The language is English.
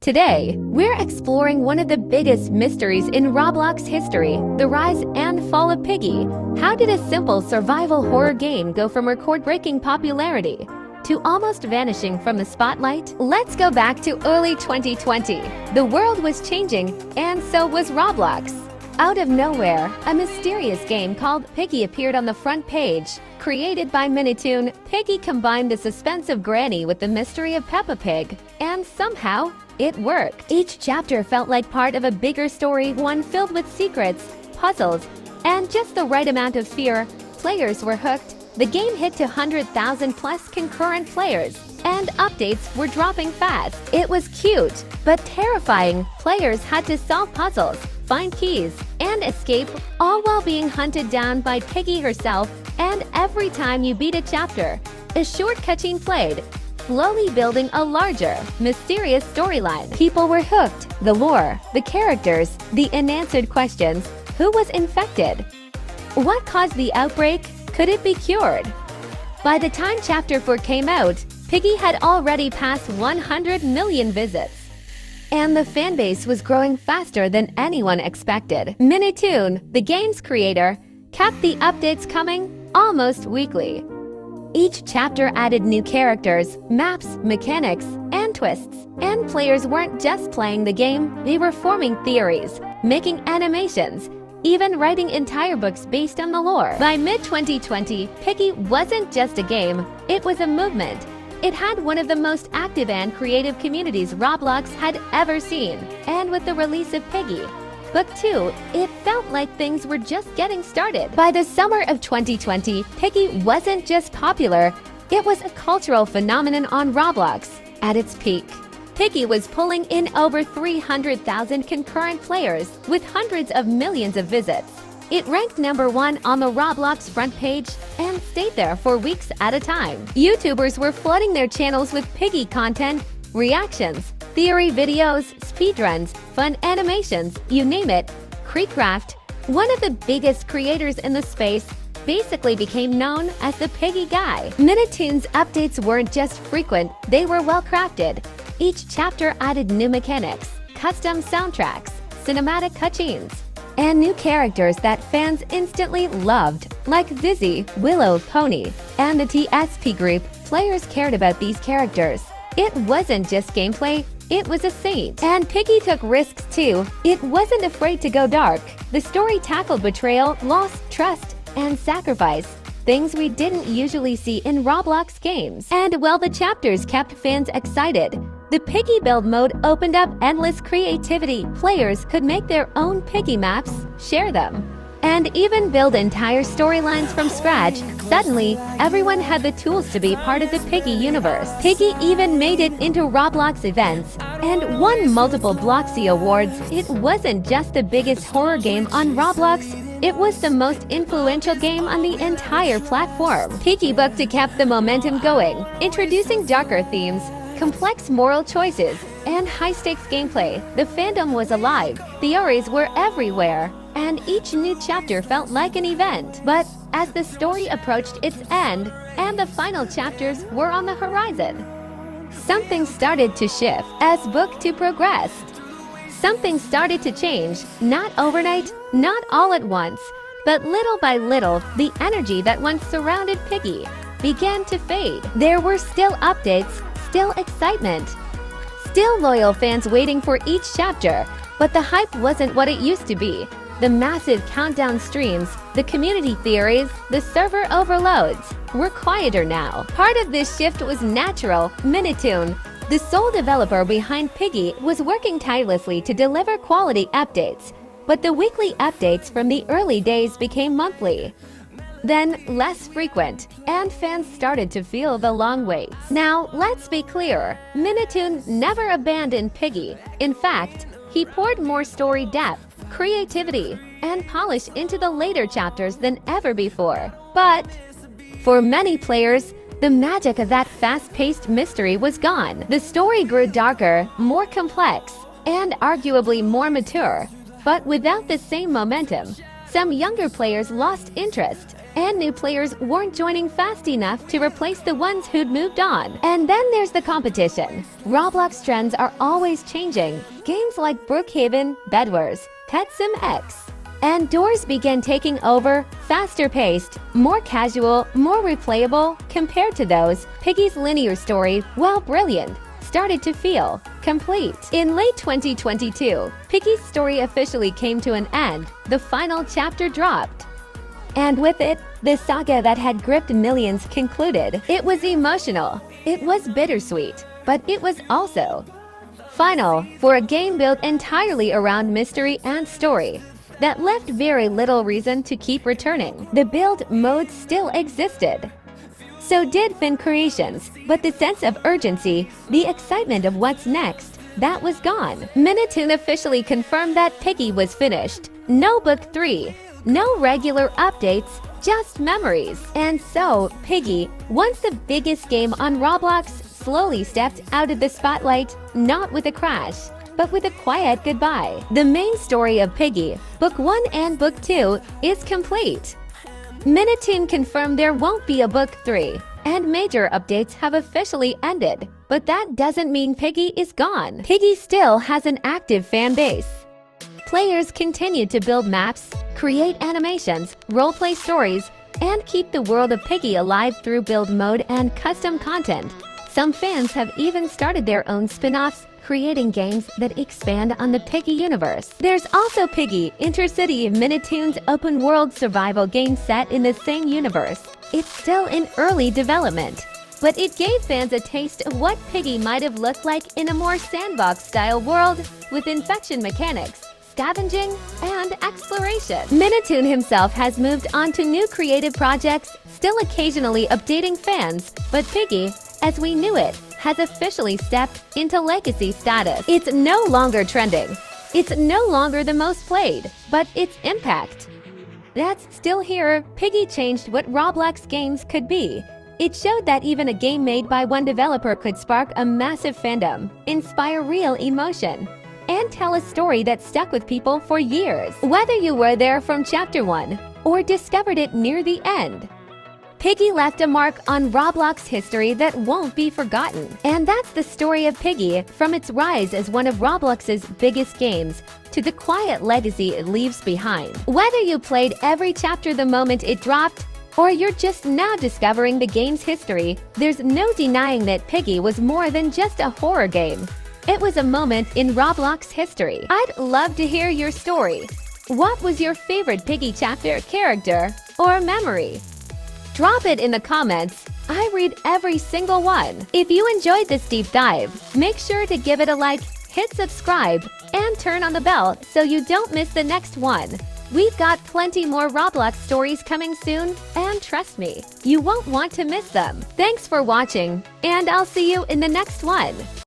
Today, we're exploring one of the biggest mysteries in Roblox history, the rise and fall of Piggy. How did a simple survival horror game go from record-breaking popularity to almost vanishing from the spotlight? Let's go back to early 2020. The world was changing, and so was Roblox. Out of nowhere, a mysterious game called Piggy appeared on the front page. Created by Minitoon, Piggy combined the suspense of Granny with the mystery of Peppa Pig, and somehow, it worked. Each chapter felt like part of a bigger story, one filled with secrets, puzzles, and just the right amount of fear. Players were hooked. The game hit to 100,000 plus concurrent players, and updates were dropping fast. It was cute, but terrifying. Players had to solve puzzles, find keys, and escape, all while being hunted down by Piggy herself. And every time you beat a chapter, a short cutscene played, slowly building a larger, mysterious storyline. People were hooked. The lore, the characters, the unanswered questions. Who was infected? What caused the outbreak? Could it be cured? By the time Chapter 4 came out, Piggy had already passed 100 million visits. And the fanbase was growing faster than anyone expected. Minitoon, the game's creator, kept the updates coming almost weekly. Each chapter added new characters, maps, mechanics, and twists. And players weren't just playing the game, they were forming theories, making animations, even writing entire books based on the lore. By mid-2020, Piggy wasn't just a game, it was a movement. It had one of the most active and creative communities Roblox had ever seen. And with the release of Piggy Book 2, it felt like things were just getting started. By the summer of 2020, Piggy wasn't just popular, it was a cultural phenomenon on Roblox. At its peak, Piggy was pulling in over 300,000 concurrent players with hundreds of millions of visits. It ranked #1 on the Roblox front page and stayed there for weeks at a time. YouTubers were flooding their channels with Piggy content, reactions, theory videos, speedruns, fun animations, you name it. Creecraft, one of the biggest creators in the space, basically became known as the Piggy guy. Minitoon's updates weren't just frequent, they were well crafted. Each chapter added new mechanics, custom soundtracks, cinematic cutscenes, and new characters that fans instantly loved, like Zizzy, Willow, Pony, and the TSP group. Players cared about these characters. It wasn't just gameplay, it was a saint. And Piggy took risks too. It wasn't afraid to go dark. The story tackled betrayal, loss, trust, and sacrifice, things we didn't usually see in Roblox games. And while the chapters kept fans excited, the Piggy build mode opened up endless creativity. Players could make their own Piggy maps, share them, and even build entire storylines from scratch. Suddenly, everyone had the tools to be part of the Piggy universe. Piggy even made it into Roblox events and won multiple Bloxy awards. It wasn't just the biggest horror game on Roblox, it was the most influential game on the entire platform. Piggy Book 2 kept the momentum going, introducing darker themes, complex moral choices, and high-stakes gameplay. The fandom was alive, theories were everywhere, and each new chapter felt like an event. But as the story approached its end, and the final chapters were on the horizon, something started to shift as Book 2 progressed. Something started to change, not overnight, not all at once, but little by little, the energy that once surrounded Piggy began to fade. There were still updates, still excitement, still loyal fans waiting for each chapter, but the hype wasn't what it used to be. The massive countdown streams, the community theories, the server overloads were quieter now. Part of this shift was natural. Minitoon, the sole developer behind Piggy, was working tirelessly to deliver quality updates, but the weekly updates from the early days became monthly, then less frequent, and fans started to feel the long waits. Now, let's be clear, Minitoon never abandoned Piggy. In fact, he poured more story depth, creativity, and polish into the later chapters than ever before. But for many players, the magic of that fast-paced mystery was gone. The story grew darker, more complex, and arguably more mature. But without the same momentum, some younger players lost interest. and new players weren't joining fast enough to replace the ones who'd moved on. And then there's the competition. Roblox trends are always changing. Games like Brookhaven, Bedwars, Pet Sim X, and Doors began taking over, faster paced, more casual, more replayable, compared to those. Piggy's linear story, while brilliant, started to feel complete. In late 2022, Piggy's story officially came to an end. The final chapter dropped. And with it, the saga that had gripped millions concluded. It was emotional, it was bittersweet, but it was also final for a game built entirely around mystery and story that left very little reason to keep returning. The build mode still existed. So did Fin Creations, but the sense of urgency, the excitement of what's next, that was gone. Minitoon officially confirmed that Piggy was finished. No Book 3, no regular updates, just memories. And so, Piggy, once the biggest game on Roblox, slowly stepped out of the spotlight, not with a crash, but with a quiet goodbye. The main story of Piggy, Book 1 and Book 2, is complete. Minitoon confirmed there won't be a Book 3, and major updates have officially ended. But that doesn't mean Piggy is gone. Piggy still has an active fan base. Players continue to build maps, create animations, roleplay stories, and keep the world of Piggy alive through build mode and custom content. Some fans have even started their own spin-offs, creating games that expand on the Piggy universe. There's also Piggy, Intercity, Minitoon's open-world survival game set in the same universe. It's still in early development, but it gave fans a taste of what Piggy might have looked like in a more sandbox-style world with infection mechanics, scavenging, and exploration. Minitoon himself has moved on to new creative projects, still occasionally updating fans, but Piggy, as we knew it, has officially stepped into legacy status. It's no longer trending. It's no longer the most played, but its impact, that's still here. Piggy changed what Roblox games could be. It showed that even a game made by one developer could spark a massive fandom, inspire real emotion, and tell a story that stuck with people for years. Whether you were there from Chapter 1 or discovered it near the end, Piggy left a mark on Roblox history that won't be forgotten. And that's the story of Piggy, from its rise as one of Roblox's biggest games to the quiet legacy it leaves behind. Whether you played every chapter the moment it dropped, or you're just now discovering the game's history, there's no denying that Piggy was more than just a horror game. It was a moment in Roblox history. I'd love to hear your story. What was your favorite Piggy chapter, character, or memory? Drop it in the comments. I read every single one. If you enjoyed this deep dive, make sure to give it a like, hit subscribe, and turn on the bell so you don't miss the next one. We've got plenty more Roblox stories coming soon, and trust me, you won't want to miss them. Thanks for watching, and I'll see you in the next one.